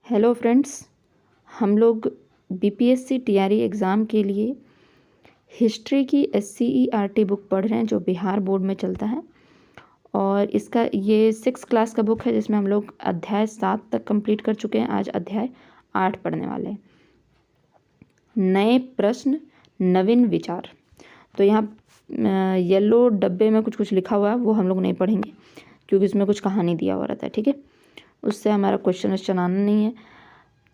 Hello friends, हम लोग BPSC TRE exam के लिए हिस्ट्री की एससीईआरटी बुक पढ़ रहे हैं जो बिहार बोर्ड में चलता है। और इसका ये 6 क्लास का बुक है जिसमें हम लोग अध्याय 7 तक कंप्लीट कर चुके हैं। आज अध्याय 8 पढ़ने वाले हैं। नए प्रश्न, नवीन विचार। तो यहाँ येलो डब्बे में कुछ कुछ लिखा हुआ है, वो हम लोग नहीं पढ़ेंगे क्योंकि इसमें कुछ कहानी दिया हुआ रहता है। ठीक है, उससे हमारा क्वेश्चन आना नहीं है।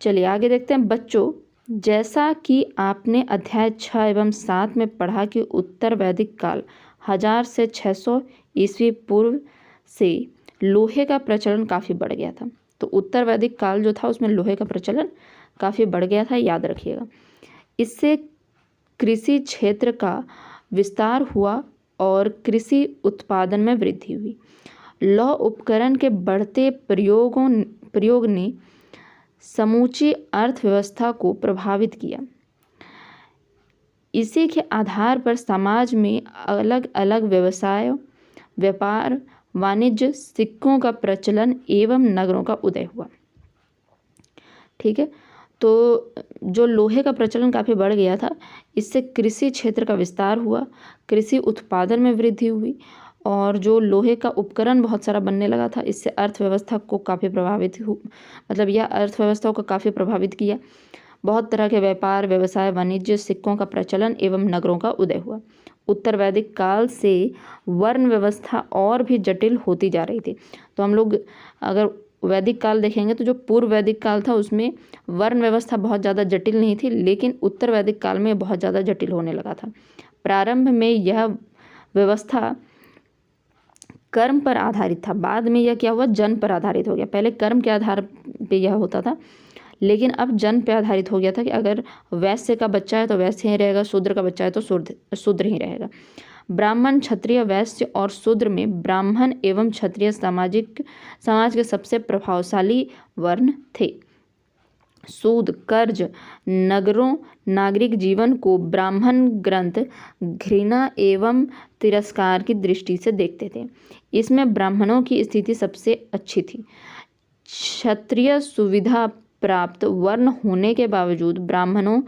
चलिए आगे देखते हैं। बच्चों, जैसा कि आपने अध्याय 6 एवं 7 में पढ़ा कि उत्तर वैदिक काल 1000 से 600 ईस्वी पूर्व से लोहे का प्रचलन काफ़ी बढ़ गया था। तो उत्तर वैदिक काल जो था उसमें लोहे का प्रचलन काफ़ी बढ़ गया था, याद रखिएगा। इससे कृषि क्षेत्र का विस्तार हुआ और कृषि उत्पादन में वृद्धि हुई। लौह उपकरण के बढ़ते प्रयोग ने समूची अर्थव्यवस्था को प्रभावित किया। इसी के आधार पर समाज में अलग अलग व्यवसाय, व्यापार, वाणिज्य, सिक्कों का प्रचलन एवं नगरों का उदय हुआ। ठीक है, तो जो लोहे का प्रचलन काफ़ी बढ़ गया था, इससे कृषि क्षेत्र का विस्तार हुआ, कृषि उत्पादन में वृद्धि हुई और जो लोहे का उपकरण बहुत सारा बनने लगा था, इससे अर्थव्यवस्था को काफ़ी प्रभावित यह अर्थव्यवस्था को काफ़ी प्रभावित किया। बहुत तरह के व्यापार, व्यवसाय, वाणिज्य, सिक्कों का प्रचलन एवं नगरों का उदय हुआ। उत्तर वैदिक काल से वर्ण व्यवस्था और भी जटिल होती जा रही थी। तो हम लोग अगर वैदिक काल देखेंगे तो जो पूर्व वैदिक काल था उसमें वर्ण व्यवस्था बहुत ज़्यादा जटिल नहीं थी, लेकिन उत्तर वैदिक काल में बहुत ज़्यादा जटिल होने लगा था। प्रारंभ में यह व्यवस्था कर्म पर आधारित था, बाद में यह क्या हुआ, जन पर आधारित हो गया। पहले कर्म के आधार पे यह होता था, लेकिन अब जन पे आधारित हो गया था कि अगर वैश्य का बच्चा है तो वैश्य ही रहेगा, शूद्र का बच्चा है तो शूद्र ही रहेगा। ब्राह्मण, क्षत्रिय, वैश्य और शूद्र में ब्राह्मण एवं क्षत्रिय समाज के सबसे प्रभावशाली वर्ण थे। सूद, कर्ज, नगरों, नागरिक जीवन को ब्राह्मण ग्रंथ घृणा एवं तिरस्कार की दृष्टि से देखते थे। इसमें ब्राह्मणों की स्थिति सबसे अच्छी थी। क्षत्रिय सुविधा प्राप्त वर्ण होने के बावजूद ब्राह्मणों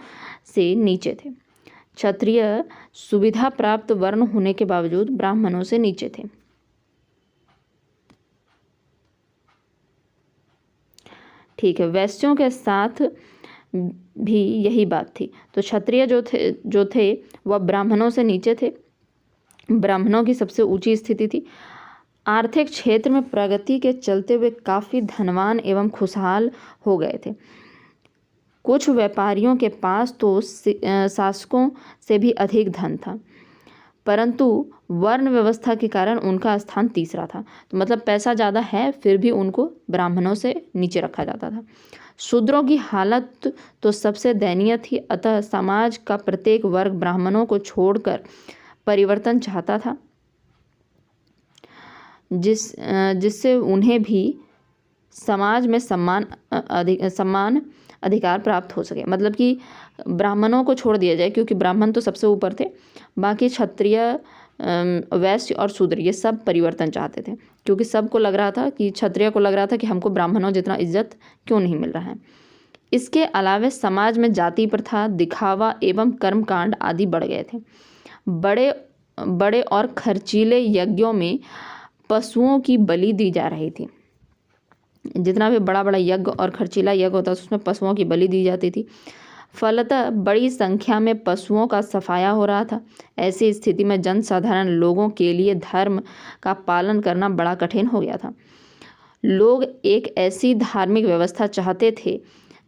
से नीचे थे। क्षत्रिय सुविधा प्राप्त वर्ण होने के बावजूद ब्राह्मणों से नीचे थे। ठीक है, वैश्यों के साथ भी यही बात थी। तो क्षत्रिय जो थे वह ब्राह्मणों से नीचे थे, ब्राह्मणों की सबसे ऊंची स्थिति थी। आर्थिक क्षेत्र में प्रगति के चलते वे काफ़ी धनवान एवं खुशहाल हो गए थे। कुछ व्यापारियों के पास तो शासकों से भी अधिक धन था, परंतु वर्ण व्यवस्था के कारण उनका स्थान तीसरा था। तो मतलब पैसा ज़्यादा है फिर भी उनको ब्राह्मणों से नीचे रखा जाता था। शूद्रों की हालत तो सबसे दयनीय थी, अतः समाज का प्रत्येक वर्ग ब्राह्मणों को छोड़कर परिवर्तन चाहता था, जिससे उन्हें भी समाज में सम्मान अधिकार प्राप्त हो सके। मतलब कि ब्राह्मणों को छोड़ दिया जाए, क्योंकि ब्राह्मण तो सबसे ऊपर थे, बाकी क्षत्रिय, वैश्य और शूद्र ये सब परिवर्तन चाहते थे, क्योंकि सबको लग रहा था कि क्षत्रिय को लग रहा था कि हमको ब्राह्मणों जितना इज्जत क्यों नहीं मिल रहा है। इसके अलावा समाज में जाति प्रथा, दिखावा एवं कर्मकांड आदि बढ़ गए थे। बड़े और खर्चीले यज्ञों में पशुओं की बलि दी जा रही थी। जितना भी बड़ा बड़ा यज्ञ और खर्चीला यज्ञ होता है उसमें पशुओं की बलि दी जाती थी। फलतः बड़ी संख्या में पशुओं का सफाया हो रहा था। ऐसी स्थिति में जनसाधारण लोगों के लिए धर्म का पालन करना बड़ा कठिन हो गया था। लोग एक ऐसी धार्मिक व्यवस्था चाहते थे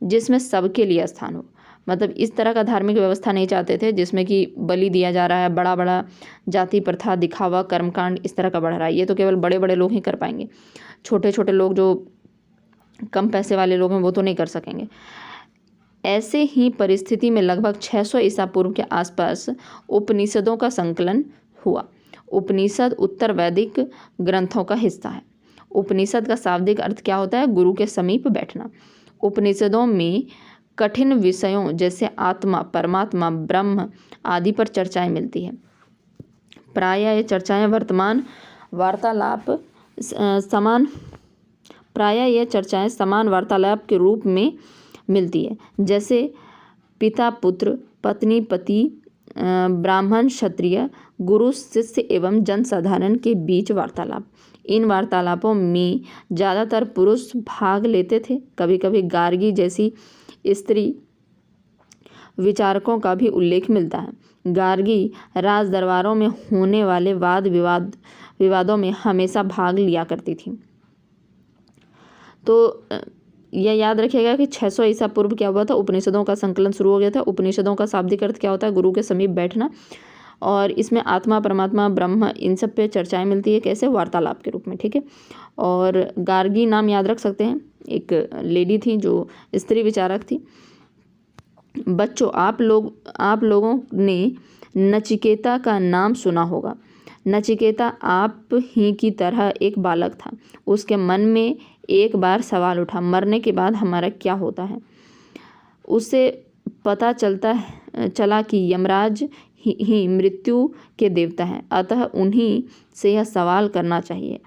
जिसमें सबके लिए स्थान हो। मतलब इस तरह का धार्मिक व्यवस्था नहीं चाहते थे जिसमें कि बलि दिया जा रहा है, बड़ा बड़ा जाति प्रथा, दिखावा, कर्मकांड इस तरह का बढ़ रहा है। ये तो केवल बड़े बड़े लोग ही कर पाएंगे, छोटे छोटे लोग जो कम पैसे वाले लोग हैं वो तो नहीं कर सकेंगे। ऐसे ही परिस्थिति में लगभग 600 ईसा पूर्व के आसपास उपनिषदों का संकलन हुआ। उपनिषद उत्तर वैदिक ग्रंथों का हिस्सा है। उपनिषद का शाब्दिक अर्थ क्या होता है, गुरु के समीप बैठना। उपनिषदों में कठिन विषयों जैसे आत्मा, परमात्मा, ब्रह्म आदि पर चर्चाएं मिलती है। प्रायः ये चर्चाएं वर्तमान वार्तालाप समान प्रायः यह चर्चाएं समान वार्तालाप के रूप में मिलती है, जैसे पिता पुत्र, पत्नी पति, ब्राह्मण क्षत्रिय, गुरु शिष्य एवं जनसाधारण के बीच वार्तालाप। इन वार्तालापों में ज़्यादातर पुरुष भाग लेते थे। कभी कभी गार्गी जैसी स्त्री विचारकों का भी उल्लेख मिलता है। गार्गी राज दरबारों में होने वाले वाद विवादों में हमेशा भाग लिया करती थी। तो यह याद रखिएगा कि 600 ईसा पूर्व क्या हुआ था, उपनिषदों का संकलन शुरू हो गया था। उपनिषदों का शाब्दिक अर्थ क्या होता है, गुरु के समीप बैठना, और इसमें आत्मा, परमात्मा, ब्रह्म, इन सब पे चर्चाएं मिलती है। कैसे, वार्तालाप के रूप में, ठीक है। और गार्गी नाम याद रख सकते हैं, एक लेडी थी जो स्त्री विचारक थी। बच्चों, आप लोगों ने नचिकेता का नाम सुना होगा। नचिकेता आप ही की तरह एक बालक था। उसके मन में एक बार सवाल उठा, मरने के बाद हमारा क्या होता है। उसे पता चला कि यमराज ही मृत्यु के देवता हैं, अतः उन्हीं से यह सवाल करना चाहिए।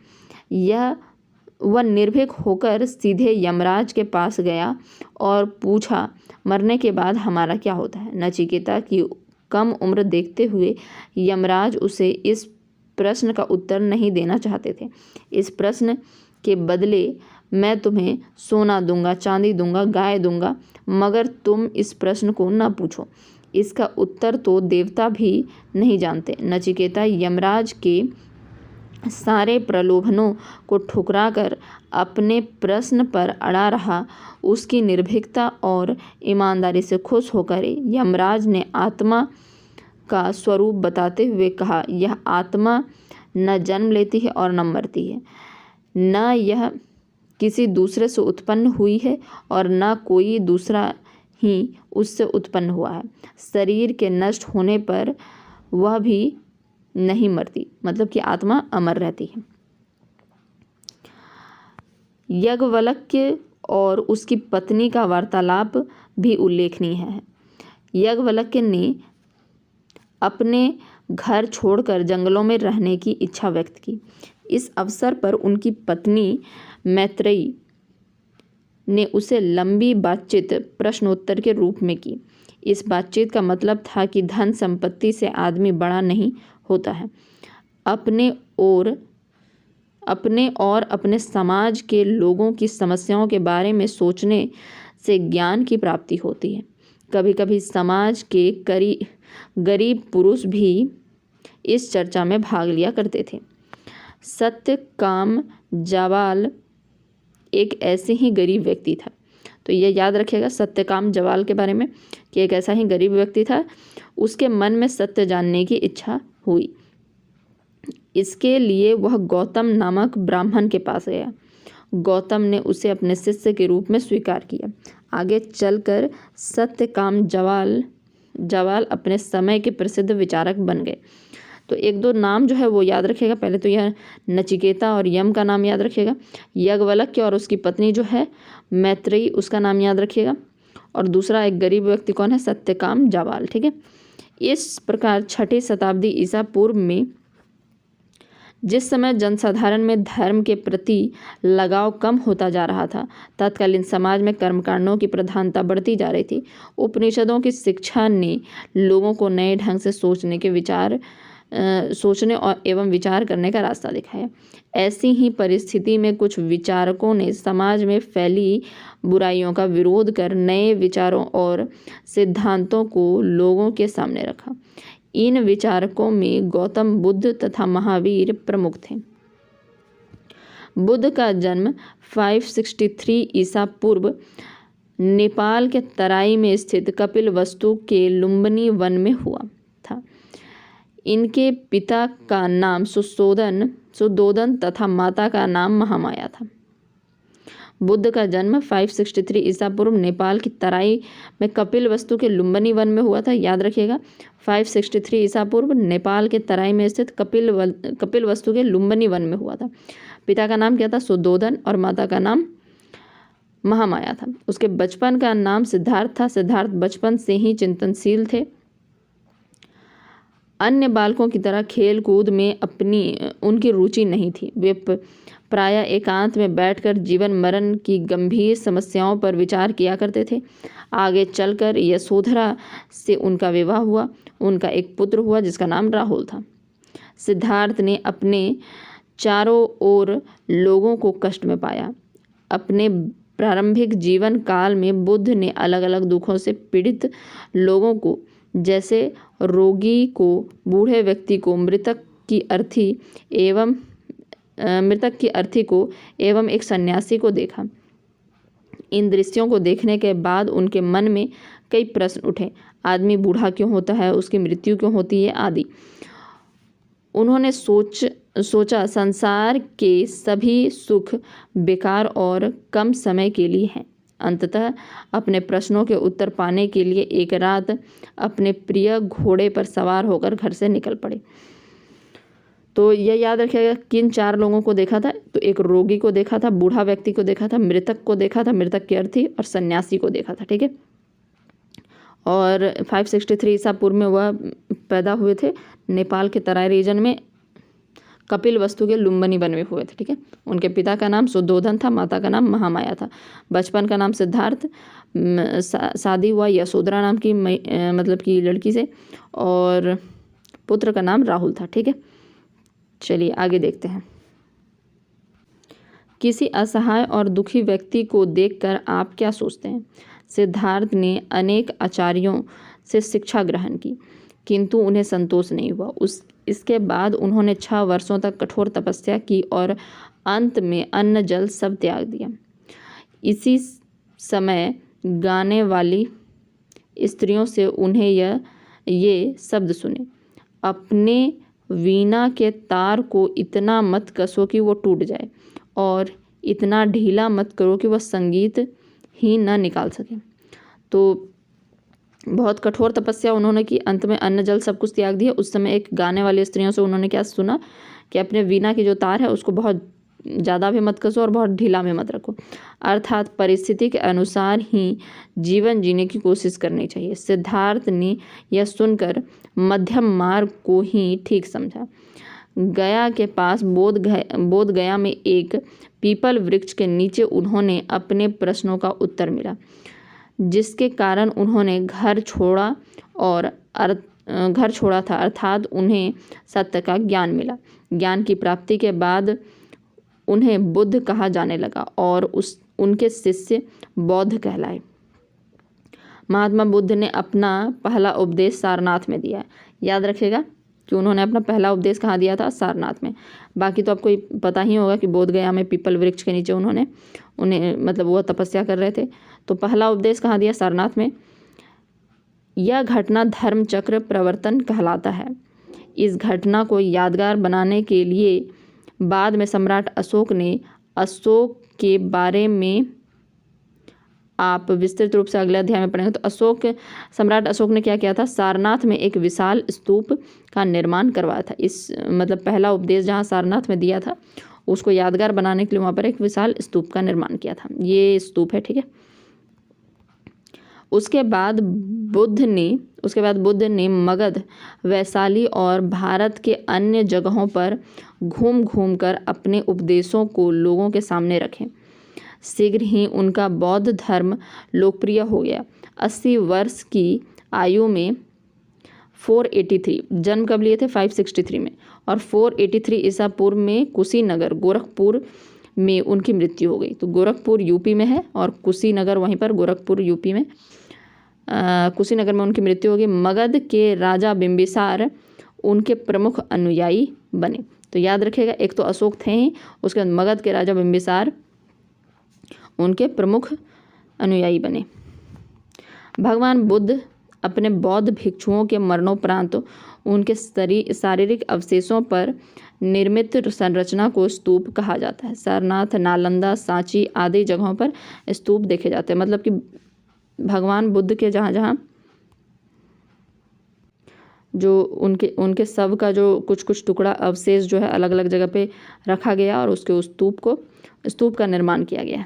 वह निर्भीक होकर सीधे यमराज के पास गया और पूछा, मरने के बाद हमारा क्या होता है। नचिकेता की कम उम्र देखते हुए यमराज उसे इस प्रश्न का उत्तर नहीं देना चाहते थे। इस प्रश्न के बदले मैं तुम्हें सोना दूंगा, चांदी दूंगा, गाय दूंगा, मगर तुम इस प्रश्न को न पूछो। इसका उत्तर तो देवता भी नहीं जानते। नचिकेता यमराज के सारे प्रलोभनों को ठुकराकर अपने प्रश्न पर अड़ा रहा। उसकी निर्भीकता और ईमानदारी से खुश होकर यमराज ने आत्मा का स्वरूप बताते हुए कहा, यह आत्मा न जन्म लेती है और न मरती है, न यह किसी दूसरे से उत्पन्न हुई है और न कोई दूसरा ही उससे उत्पन्न हुआ है। शरीर के नष्ट होने पर वह भी नहीं मरती, मतलब कि आत्मा अमर रहती है। याज्ञवल्क्य और उसकी पत्नी का वार्तालाप भी उल्लेखनीय है। याज्ञवल्क्य ने अपने घर छोड़कर जंगलों में रहने की इच्छा व्यक्त की। इस अवसर पर उनकी पत्नी मैत्रेयी ने उसे लंबी बातचीत प्रश्नोत्तर के रूप में की। इस बातचीत का मतलब था कि धन संपत्ति से आदमी बड़ा नहीं होता है, अपने और अपने समाज के लोगों की समस्याओं के बारे में सोचने से ज्ञान की प्राप्ति होती है। कभी कभी समाज के गरीब पुरुष भी इस चर्चा में भाग लिया करते थे। सत्यकाम जावाल एक ऐसे ही गरीब व्यक्ति था। तो यह याद रखिएगा सत्यकाम जावाल के बारे में कि एक ऐसा ही गरीब व्यक्ति था। उसके मन में सत्य जानने की इच्छा हुई। इसके लिए वह गौतम नामक ब्राह्मण के पास गया। गौतम ने उसे अपने शिष्य के रूप में स्वीकार किया। आगे चलकर सत्यकाम जावाल अपने समय के प्रसिद्ध विचारक बन गए। तो एक दो नाम जो है वो याद रखिएगा। पहले तो यह नचिकेता और यम का नाम याद रखिएगा। याज्ञवल्क्य और उसकी पत्नी जो है मैत्रेयी, उसका नाम याद रखिएगा। और दूसरा एक गरीब व्यक्ति कौन है, सत्यकाम जावाल, ठीक है। इस प्रकार 6ठी शताब्दी ईसा पूर्व में जिस समय जनसाधारण में धर्म के प्रति लगाव कम होता जा रहा था, तत्कालीन समाज में कर्मकांडों की प्रधानता बढ़ती जा रही थी। उपनिषदों की शिक्षा ने लोगों को नए ढंग से सोचने और एवं विचार करने का रास्ता दिखाया। ऐसी ही परिस्थिति में कुछ विचारकों ने समाज में फैली बुराइयों का विरोध कर नए विचारों और सिद्धांतों को लोगों के सामने रखा। इन विचारकों में गौतम बुद्ध तथा महावीर प्रमुख थे। बुद्ध का जन्म 563 ईसा पूर्व नेपाल के तराई में स्थित कपिलवस्तु के लुम्बिनी वन में हुआ था। इनके पिता का नाम सुद्धोदन तथा माता का नाम महामाया था। बुद्ध का जन्म 563 ईसा पूर्व नेपाल की तराई में कपिलवस्तु के लुम्बिनी वन में हुआ था। याद रखिएगा 563 ईसा पूर्व नेपाल के तराई में स्थित कपिलवस्तु के लुम्बिनी वन में हुआ था। पिता का नाम क्या था, सुद्धोदन, और माता का नाम महामाया था। उसके बचपन का नाम सिद्धार्थ था। सिद्धार्थ बचपन से ही चिंतनशील थे। अन्य बालकों की तरह खेल कूद में उनकी रुचि नहीं थी। वे प्रायः एकांत में बैठकर जीवन मरण की गंभीर समस्याओं पर विचार किया करते थे। आगे चलकर यशोधरा से उनका विवाह हुआ। उनका एक पुत्र हुआ जिसका नाम राहुल था। सिद्धार्थ ने अपने चारों ओर लोगों को कष्ट में पाया। अपने प्रारंभिक जीवन काल में बुद्ध ने अलग अलग दुखों से पीड़ित लोगों को, जैसे रोगी को, बूढ़े व्यक्ति को, मृतक की अर्थी को एवं एक सन्यासी को देखा। इन दृश्यों को देखने के बाद उनके मन में कई प्रश्न उठे। आदमी बूढ़ा क्यों होता है, उसकी मृत्यु क्यों होती है आदि। उन्होंने सोचा संसार के सभी सुख बेकार और कम समय के लिए हैं। अंततः अपने प्रश्नों के उत्तर पाने के लिए एक रात अपने प्रिय घोड़े पर सवार होकर घर से निकल पड़े। तो यह याद रखिएगा, किन 4 लोगों को देखा था? तो एक रोगी को देखा था, बूढ़ा व्यक्ति को देखा था, मृतक को देखा था, मृतक की अर्थी, और सन्यासी को देखा था। ठीक है। और 563 ईसा पूर्व में वह पैदा हुए थे। नेपाल के तराई रीजन में कपिल वस्तु के लुम्बिनी वन में हुए थे। ठीक है। उनके पिता का नाम सुद्धोधन था, माता का नाम महामाया था। बचपन का नाम सिद्धार्थ, शादी हुआ यशोधरा नाम की मतलब की लड़की से, और पुत्र का नाम राहुल था। ठीक है। चलिए आगे देखते हैं। किसी असहाय और दुखी व्यक्ति को देखकर आप क्या सोचते हैं? सिद्धार्थ ने अनेक आचार्यों से शिक्षा ग्रहण की, किंतु उन्हें संतोष नहीं हुआ। इसके बाद उन्होंने 6 वर्षों तक कठोर तपस्या की और अंत में अन्न जल सब त्याग दिया। इसी समय गाने वाली स्त्रियों से उन्हें ये शब्द सुने, अपने वीणा के तार को इतना मत कसो कि वो टूट जाए, और इतना ढीला मत करो कि वह संगीत ही न निकाल सके। तो बहुत कठोर तपस्या उन्होंने की, अंत में अन्न जल सब कुछ त्याग दिया। उस समय एक गाने वाली स्त्रियों से उन्होंने क्या सुना कि अपने वीणा की जो तार है उसको बहुत ज़्यादा भी मत कसो और बहुत ढीला भी मत रखो, अर्थात परिस्थिति के अनुसार ही जीवन जीने की कोशिश करनी चाहिए। सिद्धार्थ ने यह सुनकर मध्यम मार्ग को ही ठीक समझा। गया के पास बोध गया में एक पीपल वृक्ष के नीचे उन्होंने अपने प्रश्नों का उत्तर मिला, जिसके कारण उन्होंने घर छोड़ा था, अर्थात उन्हें सत्य का ज्ञान मिला। ज्ञान की प्राप्ति के बाद उन्हें बुद्ध कहा जाने लगा और उनके शिष्य बौद्ध कहलाए। महात्मा बुद्ध ने अपना पहला उपदेश सारनाथ में दिया। याद रखिएगा कि उन्होंने अपना पहला उपदेश कहाँ दिया था? सारनाथ में। बाकी तो आपको पता ही होगा कि बोध गया में पीपल वृक्ष के नीचे उन्हें मतलब वह तपस्या कर रहे थे। तो पहला उपदेश कहाँ दिया? सारनाथ में। यह घटना धर्म चक्र प्रवर्तन कहलाता है। इस घटना को यादगार बनाने के लिए बाद में सम्राट अशोक ने अशोक के बारे में आप विस्तृत रूप से अगले अध्याय में पढ़ेंगे। तो सम्राट अशोक ने क्या किया था? सारनाथ में एक विशाल स्तूप का निर्माण करवाया था। इस मतलब पहला उपदेश जहाँ सारनाथ में दिया था उसको यादगार बनाने के लिए वहाँ पर एक विशाल स्तूप का निर्माण किया था। ये स्तूप है। ठीक है। उसके बाद बुद्ध ने मगध, वैशाली और भारत के अन्य जगहों पर घूम कर अपने उपदेशों को लोगों के सामने रखे। शीघ्र ही उनका बौद्ध धर्म लोकप्रिय हो गया। 80 वर्ष की आयु में 483, जन्म कब लिए थे? 563 में, और 483 ईसा पूर्व में कुशीनगर, गोरखपुर में उनकी मृत्यु हो गई। तो गोरखपुर यूपी में है और कुशीनगर वहीं पर गोरखपुर यूपी में, कुशीनगर में उनकी मृत्यु हो गई। मगध के राजा बिंबिसार उनके प्रमुख अनुयायी बने। तो याद रखिएगा, एक तो अशोक थे ही, उसके बाद मगध के राजा बिंबिसार उनके प्रमुख अनुयायी बने। भगवान बुद्ध अपने बौद्ध भिक्षुओं के मरणोपरांत उनके शारीरिक अवशेषों पर निर्मित संरचना को स्तूप कहा जाता है। सारनाथ, नालंदा, सांची आदि जगहों पर स्तूप देखे जाते हैं। मतलब कि भगवान बुद्ध के जहाँ जो उनके सब का जो कुछ टुकड़ा अवशेष जो है अलग अलग जगह पे रखा गया और उसके उस स्तूप का निर्माण किया गया।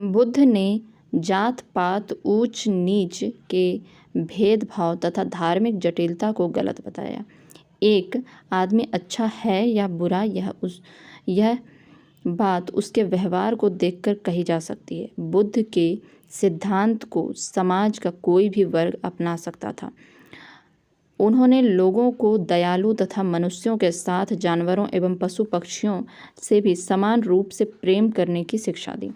बुद्ध ने जात पात, ऊंच नीच के भेदभाव तथा धार्मिक जटिलता को गलत बताया। एक आदमी अच्छा है या बुरा यह बात उसके व्यवहार को देखकर कही जा सकती है। बुद्ध के सिद्धांत को समाज का कोई भी वर्ग अपना सकता था। उन्होंने लोगों को दयालु तथा मनुष्यों के साथ जानवरों एवं पशु पक्षियों से भी समान रूप से प्रेम करने की शिक्षा दी।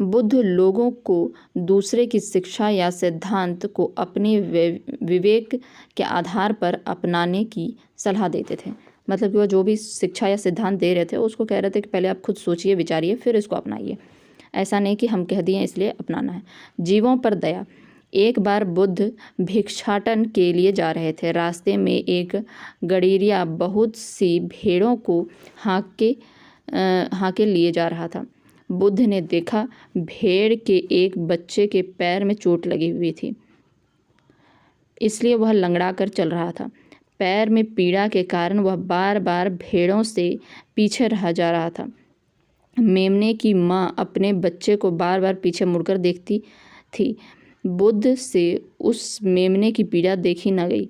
बुद्ध लोगों को दूसरे की शिक्षा या सिद्धांत को अपने विवेक के आधार पर अपनाने की सलाह देते थे। मतलब कि वो जो भी शिक्षा या सिद्धांत दे रहे थे उसको कह रहे थे कि पहले आप खुद सोचिए, विचारिए, फिर इसको अपनाइए। ऐसा नहीं कि हम कह दिए इसलिए अपनाना है। जीवों पर दया। एक बार बुद्ध भिक्षाटन के लिए जा रहे थे। रास्ते में एक गडरिया बहुत सी भेड़ों को हाँके लिए जा रहा था। बुद्ध ने देखा भेड़ के एक बच्चे के पैर में चोट लगी हुई थी, इसलिए वह लंगड़ा कर चल रहा था। पैर में पीड़ा के कारण वह बार बार भेड़ों से पीछे रह जा रहा था। मेमने की माँ अपने बच्चे को बार बार पीछे मुड़कर देखती थी। बुद्ध से उस मेमने की पीड़ा देखी न गई।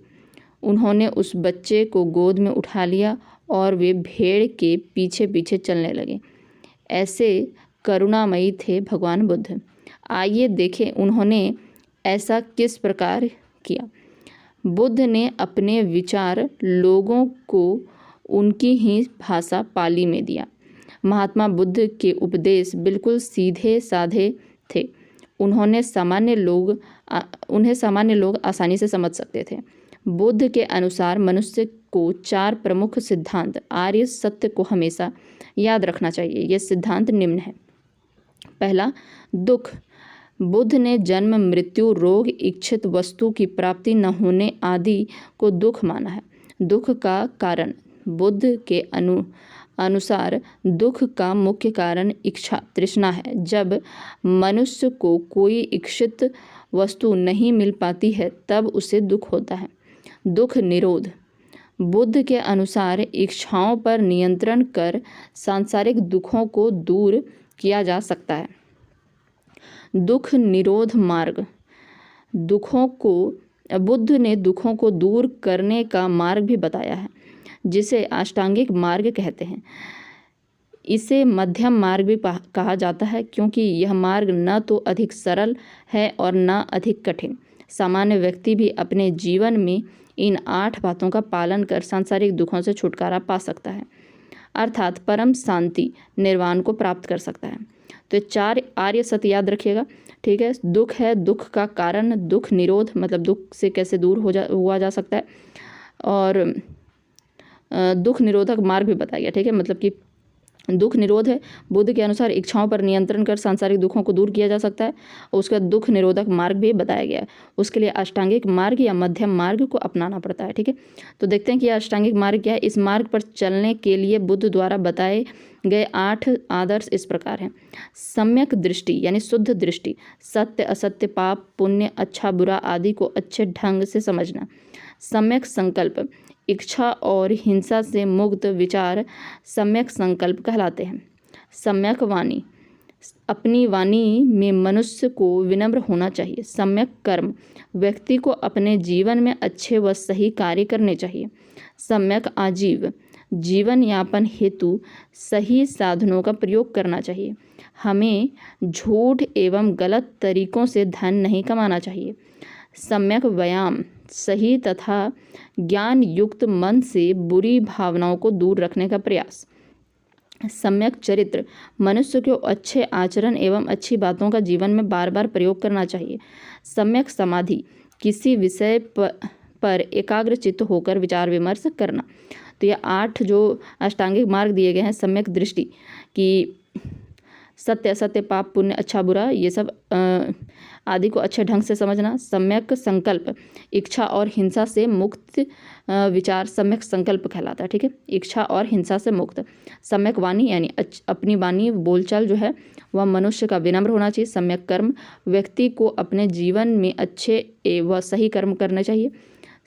उन्होंने उस बच्चे को गोद में उठा लिया और वे भेड़ के पीछे पीछे चलने लगे। ऐसे करुणामयी थे भगवान बुद्ध। आइए देखें उन्होंने ऐसा किस प्रकार किया। बुद्ध ने अपने विचार लोगों को उनकी ही भाषा पाली में दिया। महात्मा बुद्ध के उपदेश बिल्कुल सीधे साधे थे। उन्हें सामान्य लोग आसानी से समझ सकते थे। बुद्ध के अनुसार मनुष्य को 4 प्रमुख सिद्धांत आर्य सत्य को हमेशा याद रखना चाहिए। ये सिद्धांत निम्न है। पहला, दुख। बुद्ध ने जन्म, मृत्यु, रोग, इच्छित वस्तु की प्राप्ति न होने आदि को दुख माना है। दुख का कारण। बुद्ध के अनुसार दुख का मुख्य कारण इच्छा, तृष्णा है। जब मनुष्य को कोई इच्छित वस्तु नहीं मिल पाती है तब उसे दुख होता है। दुख निरोध। बुद्ध के अनुसार इच्छाओं पर नियंत्रण कर सांसारिक दुखों को दूर किया जा सकता है। दुख निरोध मार्ग। बुद्ध ने दुखों को दूर करने का मार्ग भी बताया है, जिसे अष्टांगिक मार्ग कहते हैं। इसे मध्यम मार्ग भी कहा जाता है, क्योंकि यह मार्ग न तो अधिक सरल है और न अधिक कठिन। सामान्य व्यक्ति भी अपने जीवन में इन 8 बातों का पालन कर सांसारिक दुखों से छुटकारा पा सकता है, अर्थात परम शांति, निर्वाण को प्राप्त कर सकता है। तो 4 आर्य सत्य याद रखिएगा, ठीक है। दुख है, दुख का कारण, दुख निरोध मतलब दुख से कैसे दूर हुआ जा सकता है, और दुख निरोधक मार्ग भी बताया गया, ठीक है। मतलब कि दुख निरोध है, बुद्ध के अनुसार इच्छाओं पर नियंत्रण कर सांसारिक दुखों को दूर किया जा सकता है। और उसका दुख निरोधक मार्ग भी बताया गया है। उसके लिए अष्टांगिक मार्ग या मध्यम मार्ग को अपनाना पड़ता है, ठीक है। तो देखते हैं कि यह अष्टांगिक मार्ग क्या है। इस मार्ग पर चलने के लिए बुद्ध द्वारा बताए गए 8 आदर्श इस प्रकार हैं। सम्यक दृष्टि यानी शुद्ध दृष्टि, सत्य असत्य, पाप पुण्य, अच्छा बुरा आदि को अच्छे ढंग से समझना। सम्यक संकल्प, इच्छा और हिंसा से मुक्त विचार सम्यक संकल्प कहलाते हैं। सम्यक वाणी, अपनी वाणी में मनुष्य को विनम्र होना चाहिए। सम्यक कर्म, व्यक्ति को अपने जीवन में अच्छे व सही कार्य करने चाहिए। सम्यक आजीव, जीवन यापन हेतु सही साधनों का प्रयोग करना चाहिए। हमें झूठ एवं गलत तरीकों से धन नहीं कमाना चाहिए। सम्यक व्यायाम, सही तथा ज्ञान युक्त मन से बुरी भावनाओं को दूर रखने का प्रयास। सम्यक चरित्र, मनुष्य को अच्छे आचरण एवं अच्छी बातों का जीवन में बार बार प्रयोग करना चाहिए। सम्यक समाधि, किसी विषय पर एकाग्रचित्त होकर विचार विमर्श करना। तो ये 8 जो अष्टांगिक मार्ग दिए गए हैं। सम्यक दृष्टि कि सत्य असत्य, पाप पुण्य, अच्छा बुरा, ये सब आदि को अच्छे ढंग से समझना। सम्यक संकल्प, इच्छा और हिंसा से मुक्त विचार सम्यक संकल्प कहलाता है, ठीक है। इच्छा और हिंसा से मुक्त। सम्यक वाणी यानी अपनी वाणी बोलचाल जो है वह मनुष्य का विनम्र होना चाहिए। सम्यक कर्म, व्यक्ति को अपने जीवन में अच्छे व सही कर्म करने चाहिए।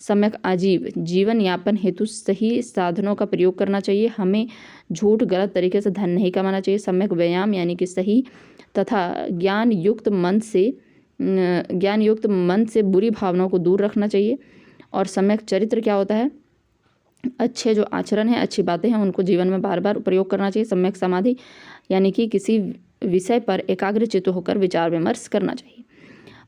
सम्यक आजीव, जीवन यापन हेतु सही साधनों का प्रयोग करना चाहिए। हमें झूठ गलत तरीके से धन नहीं कमाना चाहिए। सम्यक व्यायाम यानी कि सही तथा ज्ञान युक्त मन से बुरी भावनाओं को दूर रखना चाहिए। और सम्यक चरित्र क्या होता है अच्छे जो आचरण हैं, अच्छी बातें हैं, उनको जीवन में बार बार प्रयोग करना चाहिए। सम्यक समाधि यानी कि किसी विषय पर एकाग्रचित्त होकर विचार विमर्श करना चाहिए।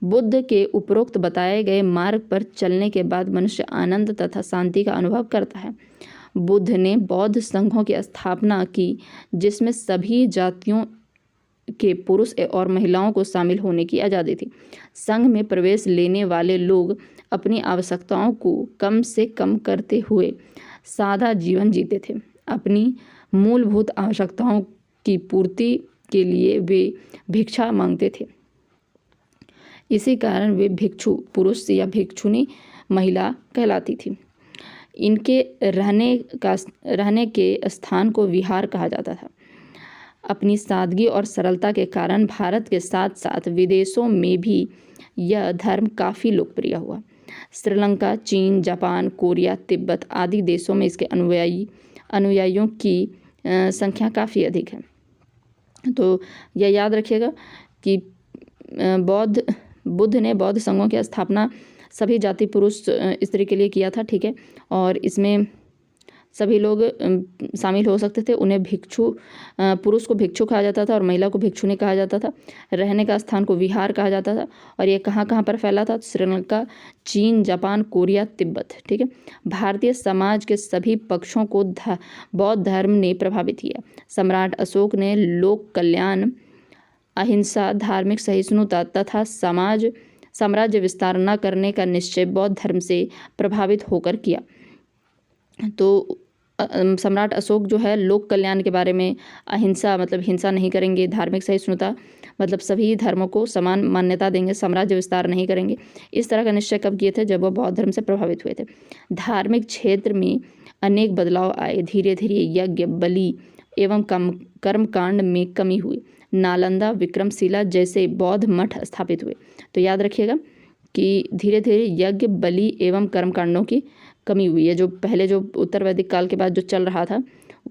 बुद्ध के उपरोक्त बताए गए मार्ग पर चलने के बाद मनुष्य आनंद तथा शांति का अनुभव करता है। बुद्ध ने बौद्ध संघों की स्थापना की, जिसमें सभी जातियों के पुरुष और महिलाओं को शामिल होने की आज़ादी थी। संघ में प्रवेश लेने वाले लोग अपनी आवश्यकताओं को कम से कम करते हुए सादा जीवन जीते थे। अपनी मूलभूत आवश्यकताओं की पूर्ति के लिए वे भिक्षा मांगते थे। इसी कारण वे भिक्षु पुरुष या भिक्षुनी महिला कहलाती थी। इनके रहने के स्थान को विहार कहा जाता था। अपनी सादगी और सरलता के कारण भारत के साथ साथ विदेशों में भी यह धर्म काफ़ी लोकप्रिय हुआ। श्रीलंका, चीन, जापान, कोरिया, तिब्बत आदि देशों में इसके अनुयायियों की संख्या काफ़ी अधिक है। तो यह याद रखिएगा कि बुद्ध ने बौद्ध संघों की स्थापना सभी जाति पुरुष स्त्री के लिए किया था, ठीक है। और इसमें सभी लोग शामिल हो सकते थे। उन्हें पुरुष को भिक्षु कहा जाता था और महिला को भिक्षुनी कहा जाता था। रहने का स्थान को विहार कहा जाता था। और ये कहाँ कहाँ पर फैला था? श्रीलंका, चीन, जापान, कोरिया, तिब्बत, ठीक है। भारतीय समाज के सभी पक्षों को बौद्ध धर्म ने प्रभावित किया। सम्राट अशोक ने लोक कल्याण, अहिंसा, धार्मिक सहिष्णुता तथा साम्राज्य विस्तार न करने का निश्चय बौद्ध धर्म से प्रभावित होकर किया। तो सम्राट अशोक जो है लोक कल्याण के बारे में, अहिंसा मतलब हिंसा नहीं करेंगे, धार्मिक सहिष्णुता मतलब सभी धर्मों को समान मान्यता देंगे, साम्राज्य विस्तार नहीं करेंगे, इस तरह का निश्चय कब किए थे? जब वह बौद्ध धर्म से प्रभावित हुए थे। धार्मिक क्षेत्र में अनेक बदलाव आए। धीरे धीरे यज्ञ, बलि एवं कर्मकांड में कमी हुई। नालंदा, विक्रमशिला जैसे बौद्ध मठ स्थापित हुए। तो याद रखिएगा कि धीरे धीरे यज्ञ, बलि एवं कर्मकांडों की कमी हुई है। जो पहले जो उत्तर वैदिक काल के बाद जो चल रहा था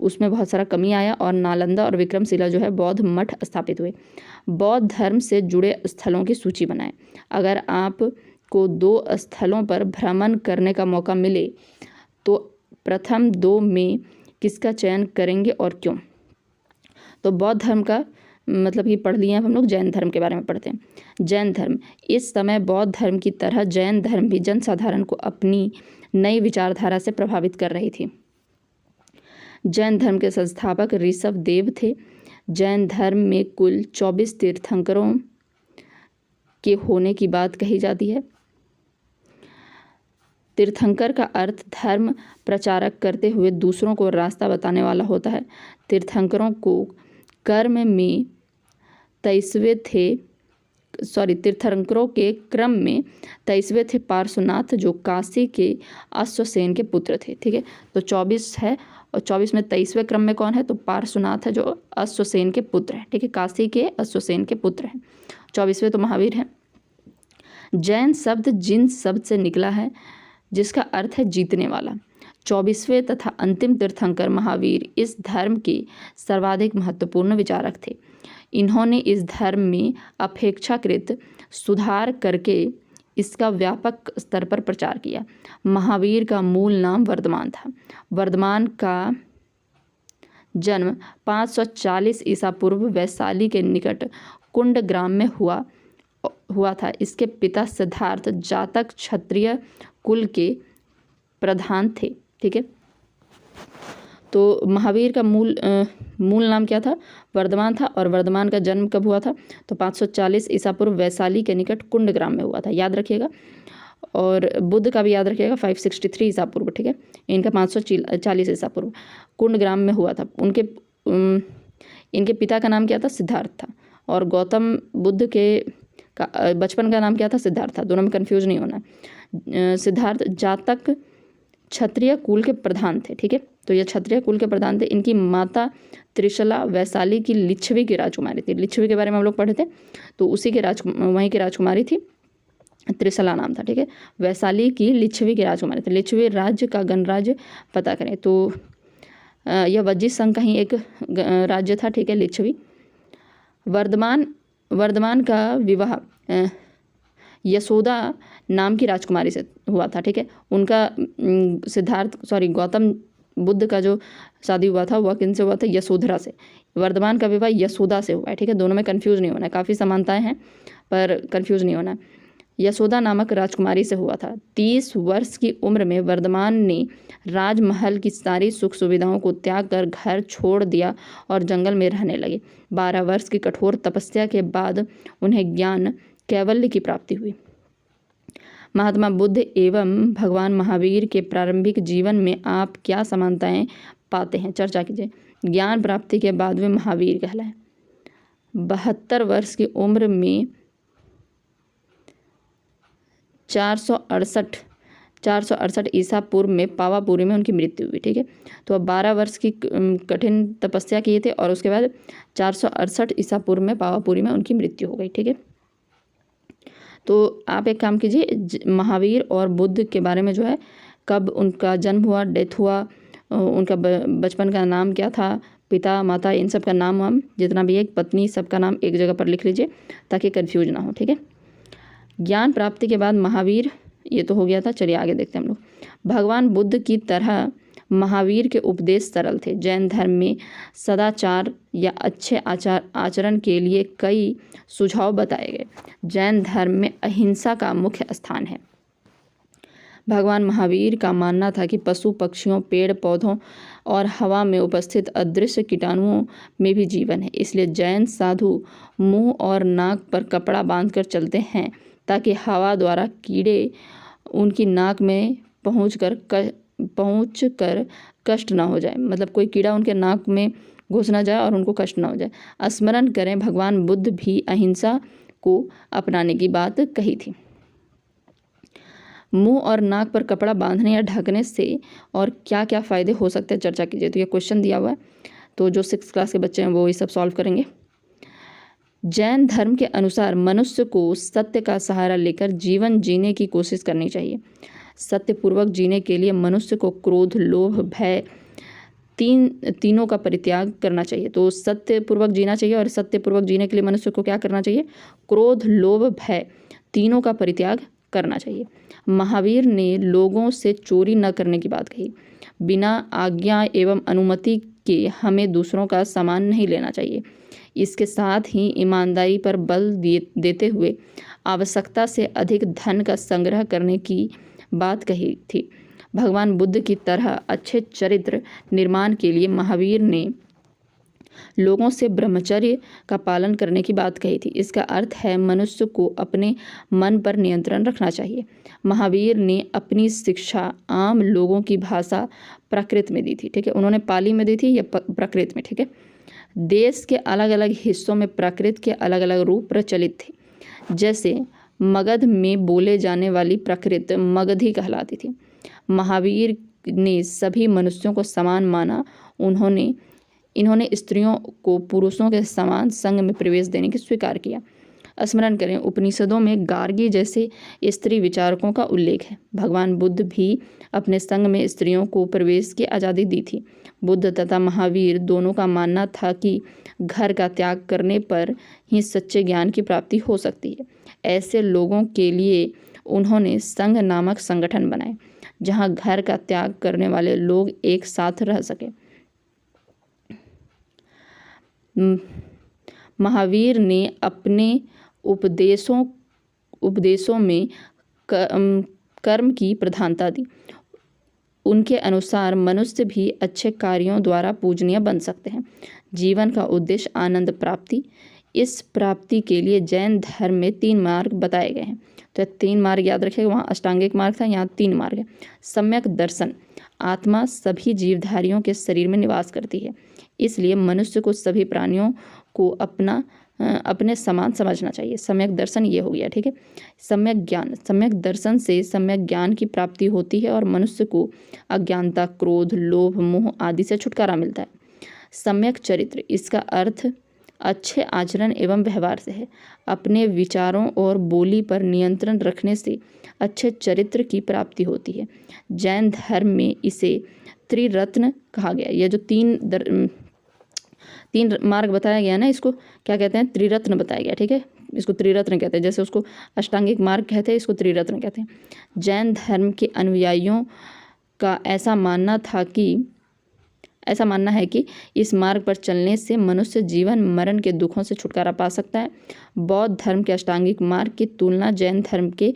उसमें बहुत सारा कमी आया और नालंदा और विक्रमशिला जो है बौद्ध मठ स्थापित हुए। बौद्ध धर्म से जुड़े स्थलों की सूची बनाएं। अगर आपको 2 स्थलों पर भ्रमण करने का मौका मिले तो प्रथम 2 में किसका चयन करेंगे और क्यों? तो बौद्ध धर्म का मतलब ये पढ़ लिए हैं हम लोग। जैन धर्म के बारे में पढ़ते हैं। जैन धर्म इस समय बौद्ध धर्म की तरह जैन धर्म भी जनसाधारण को अपनी नई विचारधारा से प्रभावित कर रही थी। जैन धर्म के संस्थापक ऋषभ देव थे। जैन धर्म में कुल 24 तीर्थंकरों के होने की बात कही जाती है। तीर्थंकर का अर्थ धर्म प्रचारक करते हुए दूसरों को रास्ता बताने वाला होता है। तीर्थंकरों को कर्म में 23वें के क्रम में 23वें थे पार्श्वनाथ, जो काशी के अश्वसेन के पुत्र थे, ठीक है। तो 24 है और 24 में 23वें क्रम में कौन है? तो पार्श्वनाथ है, जो अश्वसेन के पुत्र हैं, ठीक है। काशी के अश्वसेन के पुत्र हैं। 24वें तो महावीर हैं। जैन शब्द जिन शब्द से निकला है, जिसका अर्थ है जीतने वाला। 24वें तथा अंतिम तीर्थंकर महावीर इस धर्म के सर्वाधिक महत्वपूर्ण विचारक थे। इन्होंने इस धर्म में अपेक्षाकृत सुधार करके इसका व्यापक स्तर पर प्रचार किया। महावीर का मूल नाम वर्धमान था। वर्धमान का जन्म 540 ईसा पूर्व वैशाली के निकट कुंड ग्राम में हुआ था। इसके पिता सिद्धार्थ जातक क्षत्रिय कुल के प्रधान थे, ठीक है। तो महावीर का मूल नाम क्या था? वर्धमान था। और वर्धमान का जन्म कब हुआ था? तो 540 ईसा पूर्व वैशाली के निकट कुंड ग्राम में हुआ था, याद रखिएगा। और बुद्ध का भी याद रखिएगा, 563 ईसा पूर्व, ठीक है। इनका 540 ईसा पूर्व कुंड ग्राम में हुआ था। इनके पिता का नाम क्या था? सिद्धार्थ था। और गौतम बुद्ध के बचपन का नाम क्या था? सिद्धार्थ था। दोनों में कन्फ्यूज नहीं होना। सिद्धार्थ जातक क्षत्रिय कुल के प्रधान थे, ठीक है। तो ये क्षत्रिय कुल के प्रधान थे। इनकी माता त्रिशला वैशाली की लिच्छवी की राजकुमारी थी। लिच्छवी के बारे में हम लोग पढ़े थे, तो उसी के वहीं की राजकुमारी थी। त्रिशला नाम था, ठीक है। वैशाली की लिच्छवी की राजकुमारी थी। लिच्छवी राज्य का गणराज्य पता करें तो यह वज्जी संघ का ही एक राज्य था, ठीक है, लिच्छवी। वर्धमान का विवाह यशोदा नाम की राजकुमारी से हुआ था। ठीक है, उनका गौतम बुद्ध का जो शादी हुआ था वह किनसे हुआ था? यशोधरा से। वर्धमान का विवाह यशोदा से हुआ है। ठीक है, दोनों में कन्फ्यूज़ नहीं होना है, काफ़ी समानताएं हैं पर कन्फ्यूज़ नहीं होना है। यशोदा नामक राजकुमारी से हुआ था। 30 वर्ष की उम्र में वर्धमान ने राजमहल की सारी सुख सुविधाओं को त्याग कर घर छोड़ दिया और जंगल में रहने लगे। 12 वर्ष की कठोर तपस्या के बाद उन्हें ज्ञान कैवल्य की प्राप्ति हुई। महात्मा बुद्ध एवं भगवान महावीर के प्रारंभिक जीवन में आप क्या समानताएं पाते हैं? चर्चा कीजिए। ज्ञान प्राप्ति के बाद वे महावीर कहलाए। 72 वर्ष की उम्र में 468 ईसा पूर्व में पावापुरी में उनकी मृत्यु हुई। ठीक है, तो अब 12 वर्ष की कठिन तपस्या किए थे और उसके बाद 468 ईसा पूर्व में पावापुरी में उनकी मृत्यु हो गई। ठीक है, तो आप एक काम कीजिए, महावीर और बुद्ध के बारे में जो है कब उनका जन्म हुआ, डेथ हुआ, उनका बचपन का नाम क्या था, पिता माता इन सब का नाम हम जितना भी एक पत्नी सबका नाम एक जगह पर लिख लीजिए ताकि कन्फ्यूज ना हो। ठीक है, ज्ञान प्राप्ति के बाद महावीर, ये तो हो गया था। चलिए आगे देखते हैं हम लोग। भगवान बुद्ध की तरह महावीर के उपदेश सरल थे। जैन धर्म में सदाचार या अच्छे आचरण के लिए कई सुझाव बताए गए। जैन धर्म में अहिंसा का मुख्य स्थान है। भगवान महावीर का मानना था कि पशु पक्षियों, पेड़ पौधों और हवा में उपस्थित अदृश्य कीटाणुओं में भी जीवन है। इसलिए जैन साधु मुंह और नाक पर कपड़ा बांधकर चलते हैं ताकि हवा द्वारा कीड़े उनकी नाक में पहुंचकर कष्ट ना हो जाए, मतलब कोई कीड़ा उनके नाक में घुस ना जाए और उनको कष्ट ना हो जाए। स्मरण करें, भगवान बुद्ध भी अहिंसा को अपनाने की बात कही थी। मुंह और नाक पर कपड़ा बांधने या ढकने से और क्या क्या फ़ायदे हो सकते हैं, चर्चा कीजिए। तो ये क्वेश्चन दिया हुआ है, तो जो 6th क्लास के बच्चे हैं वो ये सब सॉल्व करेंगे। जैन धर्म के अनुसार मनुष्य को सत्य का सहारा लेकर जीवन जीने की कोशिश करनी चाहिए। सत्यपूर्वक जीने के लिए मनुष्य को क्रोध, लोभ, भय तीनों का परित्याग करना चाहिए। तो सत्यपूर्वक जीना चाहिए और सत्यपूर्वक जीने के लिए मनुष्य को क्या करना चाहिए? क्रोध, लोभ, भय तीनों का परित्याग करना चाहिए। महावीर ने लोगों से चोरी न करने की बात कही। बिना आज्ञा एवं अनुमति के हमें दूसरों का सामान नहीं लेना चाहिए। इसके साथ ही ईमानदारी पर बल देते हुए आवश्यकता से अधिक धन का संग्रह करने की बात कही थी। भगवान बुद्ध की तरह अच्छे चरित्र निर्माण के लिए महावीर ने लोगों से ब्रह्मचर्य का पालन करने की बात कही थी। इसका अर्थ है मनुष्य को अपने मन पर नियंत्रण रखना चाहिए। महावीर ने अपनी शिक्षा आम लोगों की भाषा प्राकृत में दी थी। ठीक है, उन्होंने पाली में दी थी या प्राकृत में। ठीक है, देश के अलग अलग हिस्सों में प्राकृत के अलग अलग रूप प्रचलित थे। जैसे मगध में बोले जाने वाली प्राकृत मगधी कहलाती थी। महावीर ने सभी मनुष्यों को समान माना। इन्होंने स्त्रियों को पुरुषों के समान संघ में प्रवेश देने की स्वीकार किया। स्मरण करें, उपनिषदों में गार्गी जैसे स्त्री विचारकों का उल्लेख है। भगवान बुद्ध भी अपने संघ में स्त्रियों को प्रवेश की आज़ादी दी थी। बुद्ध तथा महावीर दोनों का मानना था कि घर का त्याग करने पर ही सच्चे ज्ञान की प्राप्ति हो सकती है। ऐसे लोगों के लिए उन्होंने संघ नामक संगठन बनाए जहां घर का त्याग करने वाले लोग एक साथ रह सके। महावीर ने अपने उपदेशों में कर्म की प्रधानता दी। उनके अनुसार मनुष्य भी अच्छे कार्यों द्वारा पूजनीय बन सकते हैं। जीवन का उद्देश्य आनंद प्राप्ति। इस प्राप्ति के लिए जैन धर्म में 3 मार्ग बताए गए हैं। तो 3 मार्ग याद रखिएगा, वहाँ अष्टांगिक मार्ग था, यहाँ 3 मार्ग है। सम्यक दर्शन, आत्मा सभी जीवधारियों के शरीर में निवास करती है, इसलिए मनुष्य को सभी प्राणियों को अपने समान समझना चाहिए। सम्यक दर्शन ये हो गया। ठीक है, सम्यक ज्ञान, सम्यक दर्शन से सम्यक ज्ञान की प्राप्ति होती है और मनुष्य को अज्ञानता, क्रोध, लोभ, मोह आदि से छुटकारा मिलता है। सम्यक चरित्र, इसका अर्थ अच्छे आचरण एवं व्यवहार से है। अपने विचारों और बोली पर नियंत्रण रखने से अच्छे चरित्र की प्राप्ति होती है। जैन धर्म में इसे त्रिरत्न कहा गया। यह जो 3 मार्ग बताया गया ना, इसको क्या कहते हैं? त्रिरत्न बताया गया। ठीक है, इसको त्रिरत्न कहते हैं, जैसे उसको अष्टांगिक मार्ग कहते हैं, इसको त्रिरत्न कहते हैं। जैन धर्म के अनुयायियों का ऐसा मानना है कि इस मार्ग पर चलने से मनुष्य जीवन मरण के दुखों से छुटकारा पा सकता है। बौद्ध धर्म के अष्टांगिक मार्ग की तुलना जैन धर्म के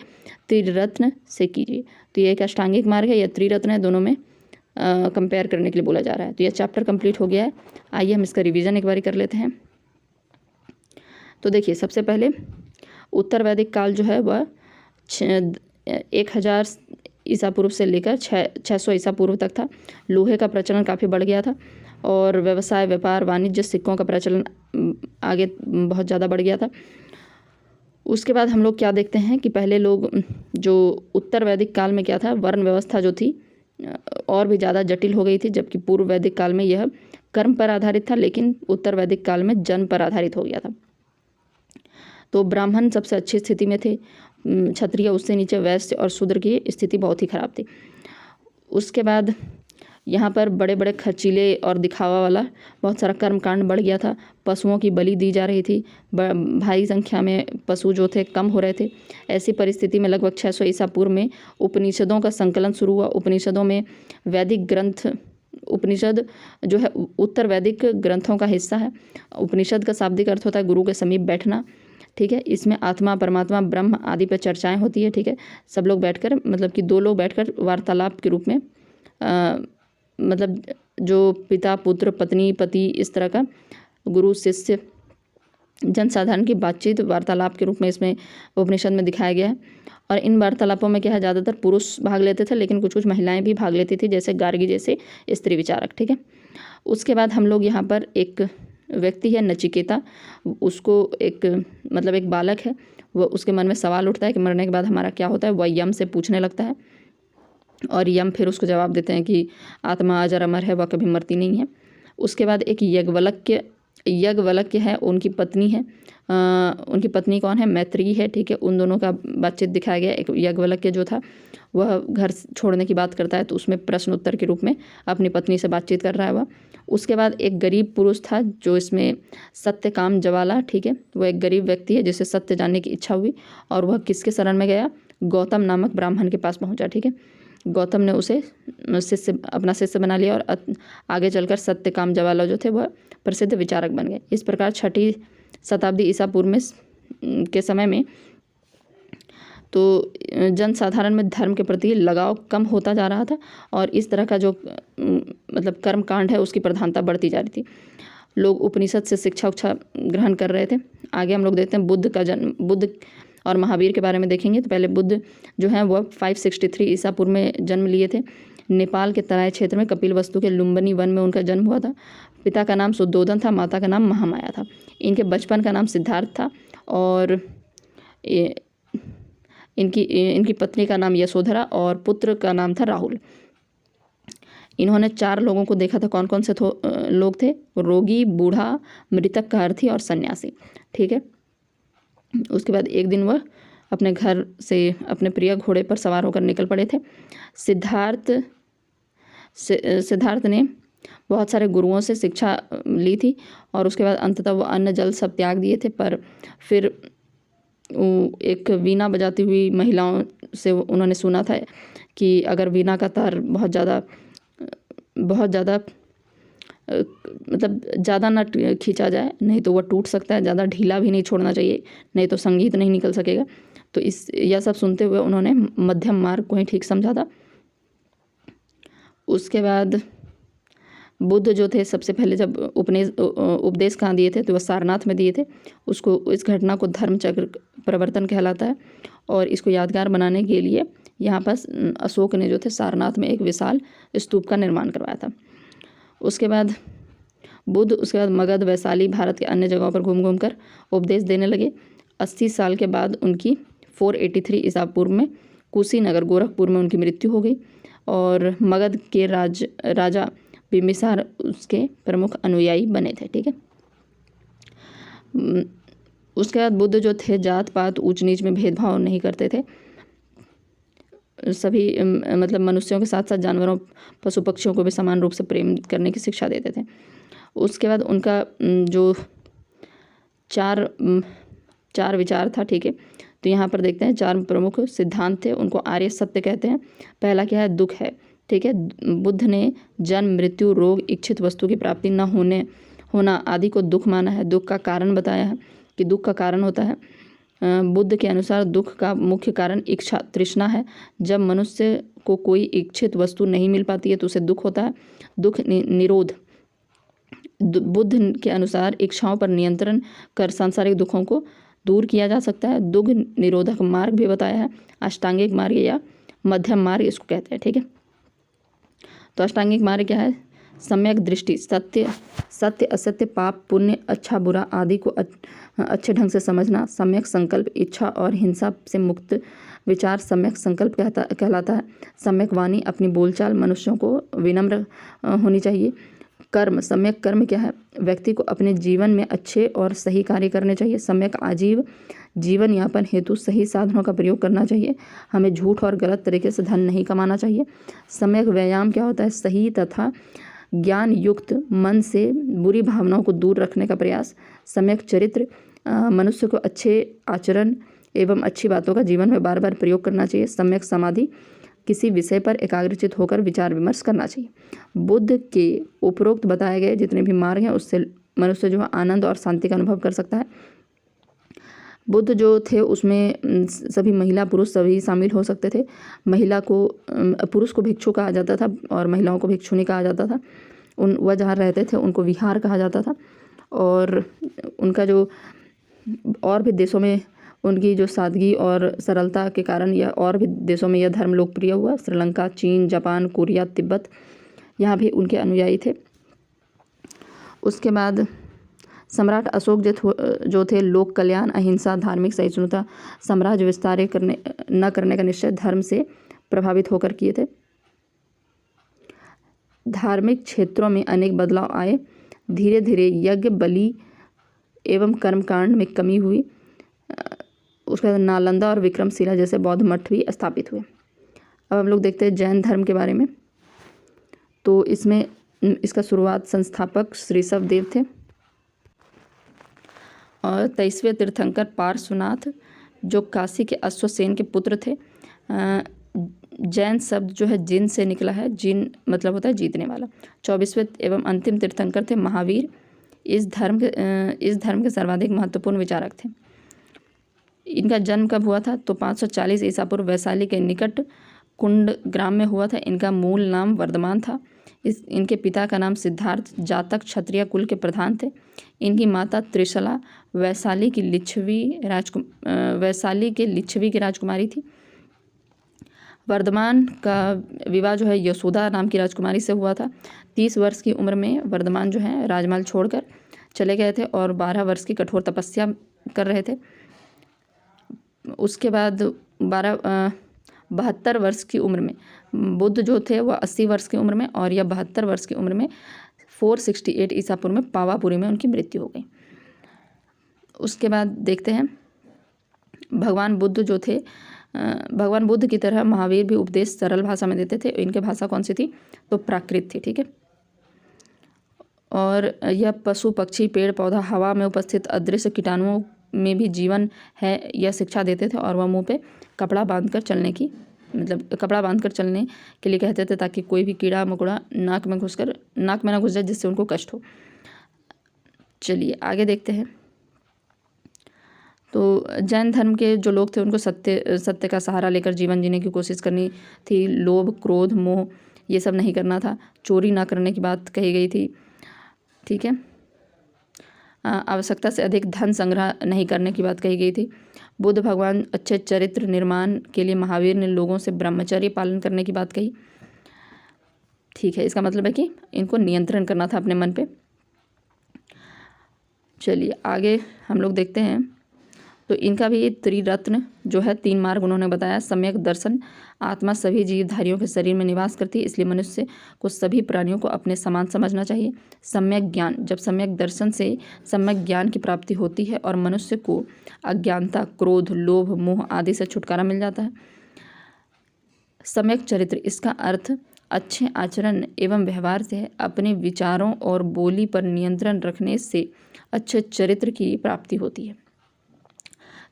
त्रिरत्न से कीजिए। तो ये एक अष्टांगिक मार्ग है या त्रिरत्न है, दोनों में कंपेयर करने के लिए बोला जा रहा है। तो यह चैप्टर कंप्लीट हो गया है। आइए हम इसका रिवीजन एक बार कर लेते हैं। तो देखिए, सबसे पहले उत्तर वैदिक काल जो है वह 1000 ईसा पूर्व से लेकर 600 ईसा पूर्व तक था। लोहे का प्रचलन काफ़ी बढ़ गया था और व्यवसाय, व्यापार, वाणिज्य, सिक्कों का प्रचलन आगे बहुत ज़्यादा बढ़ गया था। उसके बाद हम लोग क्या देखते हैं कि पहले लोग जो उत्तर वैदिक काल में क्या था, वर्ण व्यवस्था जो थी और भी ज़्यादा जटिल हो गई थी, जबकि पूर्व वैदिक काल में यह कर्म पर आधारित था, लेकिन उत्तर वैदिक काल में जन्म पर आधारित हो गया था। तो ब्राह्मण सबसे अच्छी स्थिति में थे, क्षत्रिय उससे नीचे, वैश्य और शूद्र की स्थिति बहुत ही खराब थी। उसके बाद यहाँ पर बड़े बड़े खर्चीले और दिखावा वाला बहुत सारा कर्मकांड बढ़ गया था। पशुओं की बलि दी जा रही थी, भारी संख्या में पशु जो थे कम हो रहे थे। ऐसी परिस्थिति में लगभग 600 ईसा पूर्व में उपनिषदों का संकलन शुरू हुआ। उपनिषदों में वैदिक ग्रंथ, उपनिषद जो है उत्तर वैदिक ग्रंथों का हिस्सा है। उपनिषद का शाब्दिक अर्थ होता है गुरु के समीप बैठना, ठीक है। इसमें आत्मा, परमात्मा, ब्रह्म आदि पर चर्चाएं होती है, ठीक है। सब लोग बैठकर, मतलब कि 2 लोग बैठकर वार्तालाप के रूप में मतलब जो पिता, पुत्र, पत्नी, पति, इस तरह का गुरु शिष्य जनसाधारण की बातचीत वार्तालाप के रूप में इसमें उपनिषद में दिखाया गया है। और इन वार्तालापों में क्या है, ज़्यादातर पुरुष भाग लेते थे, लेकिन कुछ कुछ महिलाएं भी भाग लेती थी, जैसे गार्गी जैसे स्त्री विचारक, ठीक है। उसके बाद हम लोग यहाँ पर एक व्यक्ति है नचिकेता, उसको एक बालक है, वो उसके मन में सवाल उठता है कि मरने के बाद हमारा क्या होता है। वह यम से पूछने लगता है और यम फिर उसको जवाब देते हैं कि आत्मा अजर अमर है, वह कभी मरती नहीं है। उसके बाद एक यज्ञवल्क्य है, उनकी पत्नी है। उनकी पत्नी कौन है, मैत्री है, ठीक है। उन दोनों का बातचीत दिखाया गया। एक यज्ञवल्क्य जो था वह घर छोड़ने की बात करता है, तो उसमें प्रश्न उत्तर के रूप में अपनी पत्नी से बातचीत कर रहा है वह। उसके बाद एक गरीब पुरुष था जो इसमें सत्यकाम जवाला, ठीक है। वह एक गरीब व्यक्ति है जिसे सत्य जानने की इच्छा हुई और वह किसके शरण में गया, गौतम नामक ब्राह्मण के पास पहुंचा, ठीक है। गौतम ने उसे अपना शिष्य बना लिया और आगे चलकर सत्यकाम जवाला जो थे वह प्रसिद्ध विचारक बन गए। इस प्रकार 6ठी शताब्दी ईसा पूर्व में के समय में तो जनसाधारण में धर्म के प्रति लगाव कम होता जा रहा था और इस तरह का जो कर्म कांड है उसकी प्रधानता बढ़ती जा रही थी। लोग उपनिषद से शिक्षा ग्रहण कर रहे थे। आगे हम लोग देखते हैं बुद्ध और महावीर के बारे में देखेंगे। तो पहले बुद्ध जो है वह 563 ईसा पूर्व में जन्म लिए थे। नेपाल के तराई क्षेत्र में कपिलवस्तु के लुम्बिनी वन में उनका जन्म हुआ था। पिता का नाम शुद्धोधन था, माता का नाम महामाया था। इनके बचपन का नाम सिद्धार्थ था और इनकी पत्नी का नाम यशोधरा और पुत्र का नाम था राहुल। इन्होंने 4 लोगों को देखा था। कौन कौन से लोग थे, रोगी, बूढ़ा, मृतक का अर्थी और सन्यासी, ठीक है। उसके बाद एक दिन वह अपने घर से अपने प्रिय घोड़े पर सवार होकर निकल पड़े थे। सिद्धार्थ ने बहुत सारे गुरुओं से शिक्षा ली थी और उसके बाद अंततः वो अन्न जल सब त्याग दिए थे। पर फिर एक वीणा बजाती हुई महिलाओं से उन्होंने सुना था कि अगर वीणा का तार बहुत ज़्यादा ज़्यादा ना खींचा जाए, नहीं तो वह टूट सकता है। ज़्यादा ढीला भी नहीं छोड़ना चाहिए, नहीं तो संगीत नहीं निकल सकेगा। तो यह सब सुनते हुए उन्होंने मध्यम मार्ग को ही ठीक समझा था। उसके बाद बुद्ध जो थे सबसे पहले जब उपदेश कहाँ दिए थे तो वह सारनाथ में दिए थे। इस घटना को धर्मचक्र प्रवर्तन कहलाता है और इसको यादगार बनाने के लिए यहाँ पर अशोक ने जो थे सारनाथ में एक विशाल स्तूप का निर्माण करवाया था। उसके बाद मगध, वैशाली, भारत के अन्य जगहों पर घूम कर उपदेश देने लगे। 80 साल के बाद उनकी 483 ईसा पूर्व में कुशीनगर, गोरखपुर में उनकी मृत्यु हो गई और मगध के राजा बिम्बिसार उसके प्रमुख अनुयायी बने थे, ठीक है। उसके बाद बुद्ध जो थे जात पात, ऊंच नीच में भेदभाव नहीं करते थे। सभी मनुष्यों के साथ साथ जानवरों, पशु पक्षियों को भी समान रूप से प्रेम करने की शिक्षा देते थे। उसके बाद उनका जो 4 4 विचार था, ठीक है। तो यहाँ पर देखते हैं 4 प्रमुख सिद्धांत थे, उनको आर्य सत्य कहते हैं। पहला क्या है, दुख है, ठीक है। बुद्ध ने जन्म, मृत्यु, रोग, इच्छित वस्तु की प्राप्ति न होना आदि को दुख माना है। दुख का कारण बताया है कि दुख का कारण होता है, बुद्ध के अनुसार दुख का मुख्य कारण इच्छा, तृष्णा है। जब मनुष्य को कोई इच्छित वस्तु नहीं मिल पाती है तो उसे दुख होता है। दुख निरोध, बुद्ध के अनुसार इच्छाओं पर नियंत्रण कर सांसारिक दुखों को दूर किया जा सकता है। दुख निरोधक मार्ग भी बताया है, अष्टांगिक मार्ग या मध्यम मार्ग इसको कहते हैं, ठीक है। तो अष्टांगिक मार्ग क्या है, सम्यक दृष्टि, सत्य असत्य, पाप पुण्य, अच्छा बुरा आदि को अच्छे ढंग से समझना। सम्यक संकल्प, इच्छा और हिंसा से मुक्त विचार सम्यक संकल्प कहलाता है। सम्यक वाणी, अपनी बोलचाल मनुष्यों को विनम्र होनी चाहिए। कर्म, सम्यक कर्म क्या है, व्यक्ति को अपने जीवन में अच्छे और सही कार्य करने चाहिए। सम्यक आजीव, जीवन यापन हेतु सही साधनों का प्रयोग करना चाहिए। हमें झूठ और गलत तरीके से धन नहीं कमाना चाहिए। सम्यक व्यायाम क्या होता है, सही तथा ज्ञान युक्त मन से बुरी भावनाओं को दूर रखने का प्रयास। सम्यक चरित्र, मनुष्य को अच्छे आचरण एवं अच्छी बातों का जीवन में बार बार प्रयोग करना चाहिए। सम्यक समाधि, किसी विषय पर एकाग्रचित होकर विचार विमर्श करना चाहिए। बुद्ध के उपरोक्त बताए गए जितने भी मार्ग हैं उससे मनुष्य जो है आनंद और शांति का अनुभव कर सकता है। बुद्ध जो थे उसमें सभी महिला पुरुष सभी शामिल हो सकते थे। पुरुष को भिक्षु कहा जाता था और महिलाओं को भिक्षुनी कहा जाता था। वह जहाँ रहते थे उनको विहार कहा जाता था। और उनका जो और भी देशों में उनकी जो सादगी और सरलता के कारण यह और भी देशों में यह धर्म लोकप्रिय हुआ। श्रीलंका, चीन, जापान, कोरिया, तिब्बत, यहाँ भी उनके अनुयायी थे। उसके बाद सम्राट अशोक जो थे लोक कल्याण, अहिंसा, धार्मिक सहिष्णुता, साम्राज्य विस्तार न करने का निश्चय धर्म से प्रभावित होकर किए थे। धार्मिक क्षेत्रों में अनेक बदलाव आए। धीरे धीरे यज्ञ, बलि एवं कर्मकांड में कमी हुई। उसके बाद नालंदा और विक्रमशिला जैसे बौद्ध मठ भी स्थापित हुए। अब हम लोग देखते हैं जैन धर्म के बारे में। तो इसमें इसका शुरुआत संस्थापक श्रीशव देव थे और 23वें तीर्थंकर पार्श्वनाथ जो काशी के अश्वसेन के पुत्र थे। जैन शब्द जो है जिन से निकला है, जिन मतलब होता है जीतने वाला। 24वें एवं अंतिम तीर्थंकर थे महावीर। इस धर्म के सर्वाधिक महत्वपूर्ण विचारक थे। इनका जन्म कब हुआ था, तो 540 ईसा पूर्व वैशाली के निकट कुंड ग्राम में हुआ था। इनका मूल नाम वर्धमान था। इनके पिता का नाम सिद्धार्थ, जातक क्षत्रिय कुल के प्रधान थे। इनकी माता त्रिशला वैशाली की लिच्छवी की राजकुमारी थी। वर्धमान का विवाह जो है यशोदा नाम की राजकुमारी से हुआ था। 30 वर्ष की उम्र में वर्धमान जो है राजमहल छोड़कर चले गए थे और 12 वर्ष की कठोर तपस्या कर रहे थे। उसके बाद 72 वर्ष की उम्र में बुद्ध जो थे वह 80 वर्ष की उम्र में और यह 72 वर्ष की उम्र में 468 ईसा पूर्व में पावापुरी में उनकी मृत्यु हो गई। उसके बाद देखते हैं भगवान बुद्ध की तरह महावीर भी उपदेश सरल भाषा में देते थे। इनकी भाषा कौन सी थी, तो प्राकृत थी, ठीक है। और यह पशु पक्षी पेड़ पौधा हवा में उपस्थित अदृश्य कीटाणुओं में भी जीवन है यह शिक्षा देते थे। और वह मुंह पे कपड़ा बांधकर चलने के लिए कहते थे ताकि कोई भी कीड़ा मकोड़ा नाक में ना घुस जाए जिससे उनको कष्ट हो। चलिए आगे देखते हैं। तो जैन धर्म के जो लोग थे उनको सत्य का सहारा लेकर जीवन जीने की कोशिश करनी थी। लोभ, क्रोध, मोह ये सब नहीं करना था। चोरी ना करने की बात कही गई थी, ठीक है। आवश्यकता से अधिक धन संग्रह नहीं करने की बात कही गई थी। बुद्ध भगवान अच्छे चरित्र निर्माण के लिए महावीर ने लोगों से ब्रह्मचर्य पालन करने की बात कही, ठीक है। इसका मतलब है कि इनको नियंत्रण करना था अपने मन पे। चलिए आगे हम लोग देखते हैं। तो इनका भी त्रिरत्न जो है 3 मार्ग उन्होंने बताया। सम्यक दर्शन, आत्मा सभी जीवधारियों के शरीर में निवास करती है इसलिए मनुष्य को सभी प्राणियों को अपने समान समझना चाहिए। सम्यक ज्ञान, जब सम्यक दर्शन से सम्यक ज्ञान की प्राप्ति होती है और मनुष्य को अज्ञानता, क्रोध, लोभ, मोह आदि से छुटकारा मिल जाता है। सम्यक चरित्र, इसका अर्थ अच्छे आचरण एवं व्यवहार से अपने विचारों और बोली पर नियंत्रण रखने से अच्छे चरित्र की प्राप्ति होती है।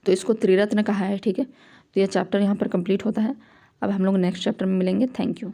तो इसको त्रिरत्न कहा है। ठीक है, तो यह चैप्टर यहाँ पर कंप्लीट होता है। अब हम लोग नेक्स्ट चैप्टर में मिलेंगे। Thank you.